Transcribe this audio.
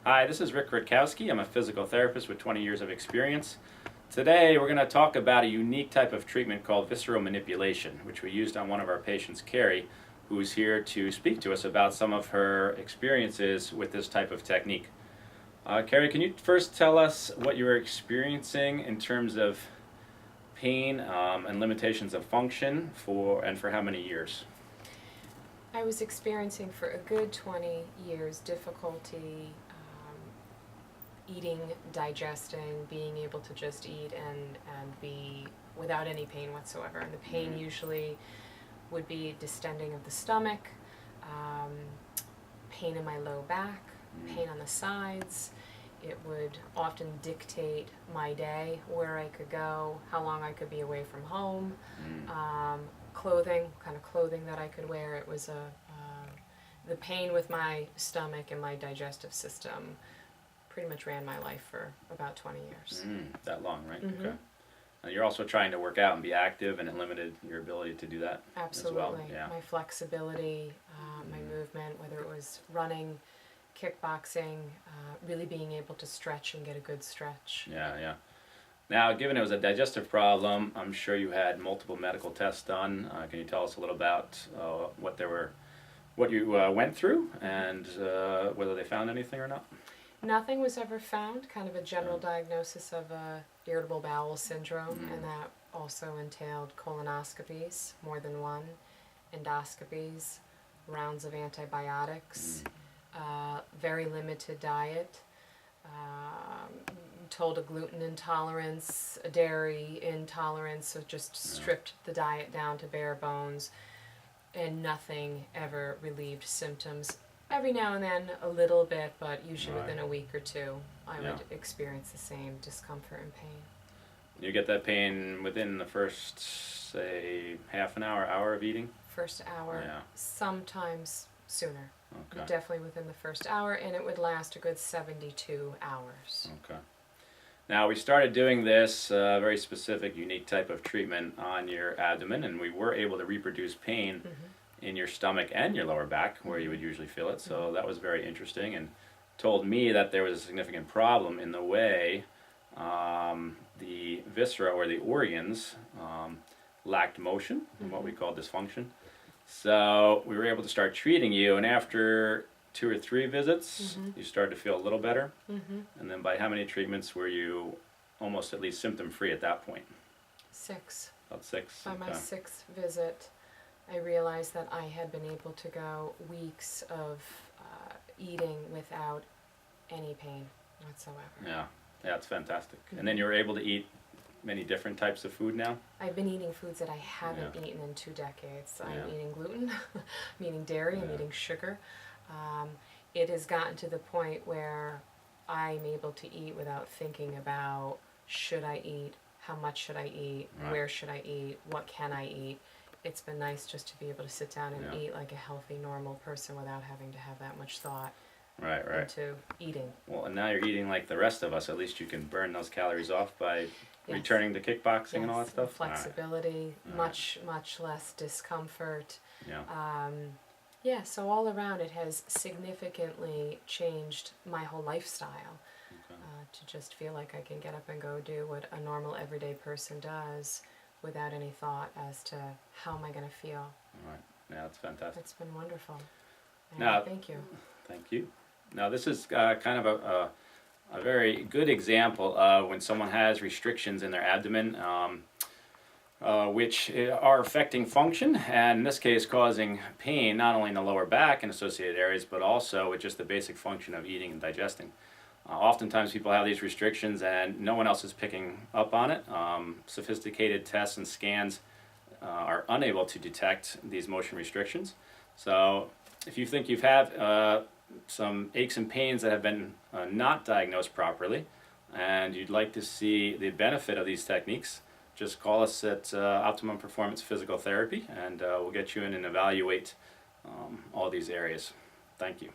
Hi, this is Rick Rutkowski. I'm a physical therapist with 20 years of experience. Today we're going to talk about a unique type of treatment called visceral manipulation, which we used on one of our patients, Carrie, who's here to speak to us about some of her experiences with this type of technique. Carrie, can you first tell us what you were experiencing in terms of pain and limitations of function for how many years? I was experiencing for a good 20 years difficulty eating, digesting, being able to just eat and be without any pain whatsoever. And the pain usually would be distending of the stomach, pain in my low back, pain on the sides. It would often dictate my day, where I could go, how long I could be away from home, clothing, kind of clothing that I could wear. It was the pain with my stomach and my digestive system pretty much ran my life for about 20 years. That long, right? Mm-hmm. Okay. Now you're also trying to work out and be active, and it limited your ability to do that Absolutely. as well. Yeah. My flexibility, my movement, whether it was running, kickboxing, really being able to stretch and get a good stretch. Yeah. Now, given it was a digestive problem, I'm sure you had multiple medical tests done. Can you tell us a little about what you went through, and whether they found anything or not? Nothing was ever found, kind of a general diagnosis of irritable bowel syndrome, and that also entailed colonoscopies, more than one, endoscopies, rounds of antibiotics, very limited diet, told a gluten intolerance, a dairy intolerance, so just stripped the diet down to bare bones, and nothing ever relieved symptoms. Every now and then a little bit, but usually within a week or two I would experience the same discomfort and pain. You get that pain within the first, say, half an hour of eating? First hour, sometimes sooner. Okay. Definitely within the first hour, and it would last a good 72 hours. Okay. Now, we started doing this very specific, unique type of treatment on your abdomen, and we were able to reproduce pain in your stomach and your lower back, where you would usually feel it. So that was very interesting, and told me that there was a significant problem in the way the viscera, or the organs, lacked motion, what we call dysfunction. So we were able to start treating you, and after 2 or 3 visits, you started to feel a little better. And then by how many treatments were you almost at least symptom-free at that point? 6. About 6. By my 6th visit, I realized that I had been able to go weeks of eating without any pain whatsoever. Yeah, it's fantastic. And then you were able to eat many different types of food now? I've been eating foods that I haven't eaten in 2 decades. I'm eating gluten, I'm eating dairy, I'm eating sugar. It has gotten to the point where I'm able to eat without thinking about should I eat, how much should I eat, where should I eat, what can I eat. It's been nice just to be able to sit down and eat like a healthy, normal person without having to have that much thought into eating. Well, and now you're eating like the rest of us. At least you can burn those calories off by returning to kickboxing and all that stuff. Flexibility, much less discomfort. Yeah. So all around it has significantly changed my whole lifestyle. To just feel like I can get up and go do what a normal everyday person does without any thought as to how am I going to feel. Right. Yeah, it's fantastic. It's been wonderful. And now, thank you. Thank you. Now this is kind of a very good example of when someone has restrictions in their abdomen, which are affecting function, and in this case causing pain not only in the lower back and associated areas, but also with just the basic function of eating and digesting. Oftentimes people have these restrictions and no one else is picking up on it. Sophisticated tests and scans are unable to detect these motion restrictions. So if you think you've had some aches and pains that have been not diagnosed properly, and you'd like to see the benefit of these techniques, just call us at Optimum Performance Physical Therapy, and we'll get you in and evaluate all these areas. Thank you.